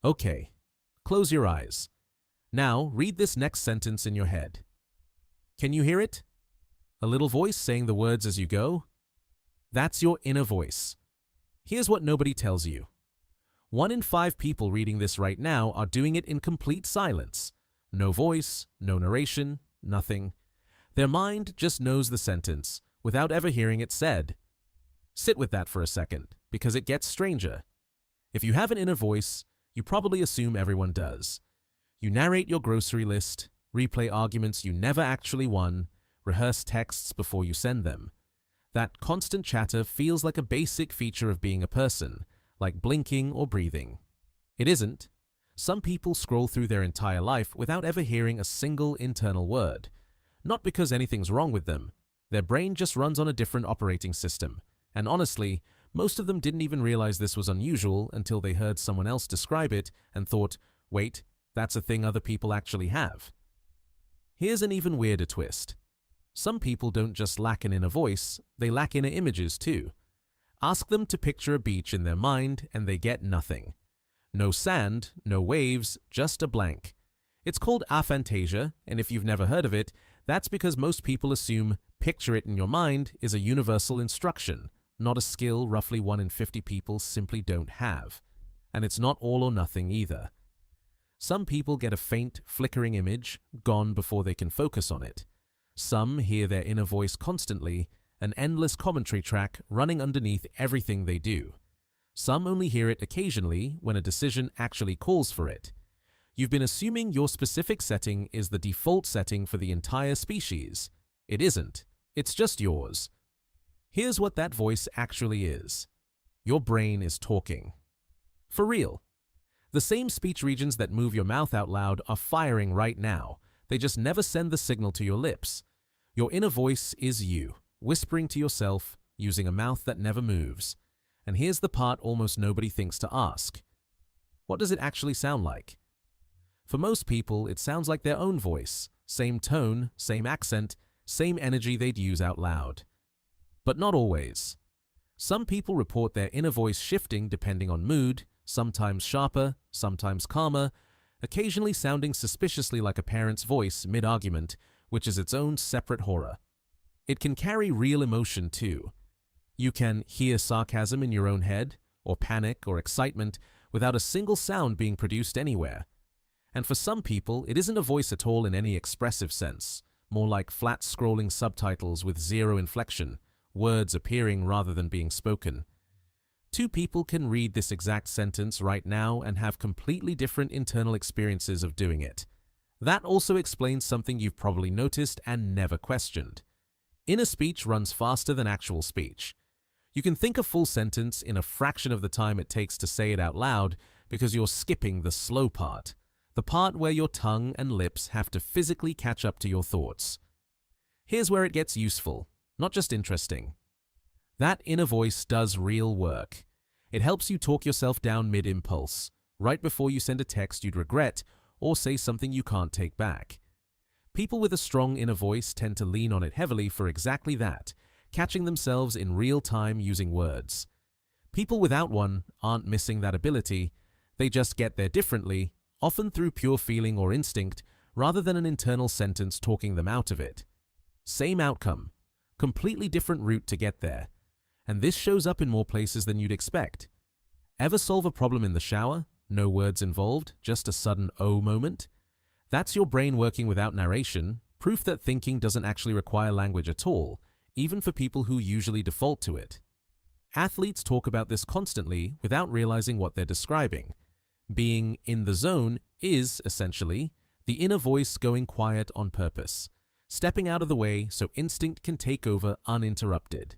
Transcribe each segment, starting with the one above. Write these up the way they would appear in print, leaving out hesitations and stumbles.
Okay, close your eyes. Now read this next sentence in your head. Can you hear it? A little voice saying the words as you go? That's your inner voice. Here's what nobody tells you. 1 in 5 people reading this right now are doing it in complete silence. No voice, no narration, nothing. Their mind just knows the sentence without ever hearing it said. Sit with that for a second, because it gets stranger. If you have an inner voice, you probably assume everyone does. You narrate your grocery list, replay arguments you never actually won, rehearse texts before you send them. That constant chatter feels like a basic feature of being a person, like blinking or breathing. It isn't. Some people scroll through their entire life without ever hearing a single internal word. Not because anything's wrong with them. Their brain just runs on a different operating system. And honestly, most of them didn't even realize this was unusual until they heard someone else describe it and thought, wait, that's a thing other people actually have. Here's an even weirder twist. Some people don't just lack an inner voice, they lack inner images too. Ask them to picture a beach in their mind and they get nothing. No sand, no waves, just a blank. It's called aphantasia, and if you've never heard of it, that's because most people assume picture it in your mind is a universal instruction, not a skill roughly 1 in 50 people simply don't have. And it's not all or nothing either. Some people get a faint, flickering image, gone before they can focus on it. Some hear their inner voice constantly, an endless commentary track running underneath everything they do. Some only hear it occasionally when a decision actually calls for it. You've been assuming your specific setting is the default setting for the entire species. It isn't. It's just yours. Here's what that voice actually is. Your brain is talking. For real. The same speech regions that move your mouth out loud are firing right now. They just never send the signal to your lips. Your inner voice is you, whispering to yourself, using a mouth that never moves. And here's the part almost nobody thinks to ask. What does it actually sound like? For most people, it sounds like their own voice, same tone, same accent, same energy they'd use out loud. But not always. Some people report their inner voice shifting depending on mood, sometimes sharper, sometimes calmer, occasionally sounding suspiciously like a parent's voice mid-argument, which is its own separate horror. It can carry real emotion too. You can hear sarcasm in your own head, or panic or excitement, without a single sound being produced anywhere. And for some people, it isn't a voice at all in any expressive sense, more like flat scrolling subtitles with zero inflection, words appearing rather than being spoken. 2 people can read this exact sentence right now and have completely different internal experiences of doing it. That also explains something you've probably noticed and never questioned. Inner speech runs faster than actual speech. You can think a full sentence in a fraction of the time it takes to say it out loud because you're skipping the slow part, the part where your tongue and lips have to physically catch up to your thoughts. Here's where it gets useful, not just interesting. That inner voice does real work. It helps you talk yourself down mid-impulse, right before you send a text you'd regret or say something you can't take back. People with a strong inner voice tend to lean on it heavily for exactly that, catching themselves in real time using words. People without one aren't missing that ability, they just get there differently, often through pure feeling or instinct, rather than an internal sentence talking them out of it. Same outcome, completely different route to get there. And this shows up in more places than you'd expect. Ever solve a problem in the shower? No words involved, just a sudden oh moment? That's your brain working without narration, proof that thinking doesn't actually require language at all, even for people who usually default to it. Athletes talk about this constantly without realizing what they're describing. Being in the zone is, essentially, the inner voice going quiet on purpose, stepping out of the way so instinct can take over uninterrupted.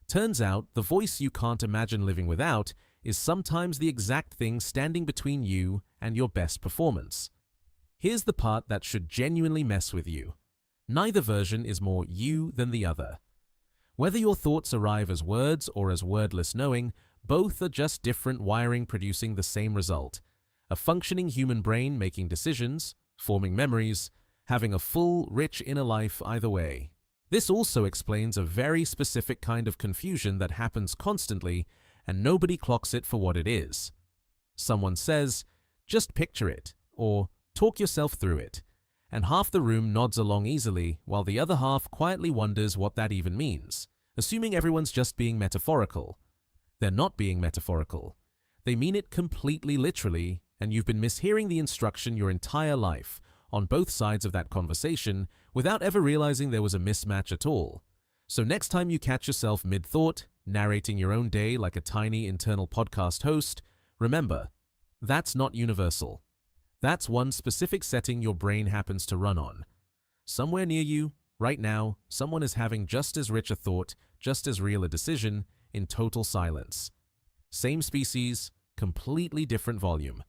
Turns out, the voice you can't imagine living without is sometimes the exact thing standing between you and your best performance. Here's the part that should genuinely mess with you. Neither version is more you than the other. Whether your thoughts arrive as words or as wordless knowing, both are just different wiring producing the same result. A functioning human brain making decisions, forming memories, having a full, rich inner life either way. This also explains a very specific kind of confusion that happens constantly and nobody clocks it for what it is. Someone says, "Just picture it," or "Talk yourself through it," and half the room nods along easily while the other half quietly wonders what that even means, assuming everyone's just being metaphorical. They're not being metaphorical. They mean it completely literally, and you've been mishearing the instruction your entire life, on both sides of that conversation, without ever realizing there was a mismatch at all. So next time you catch yourself mid-thought, narrating your own day like a tiny internal podcast host, remember, that's not universal. That's one specific setting your brain happens to run on. Somewhere near you, right now, someone is having just as rich a thought, just as real a decision, in total silence. Same species, completely different volume.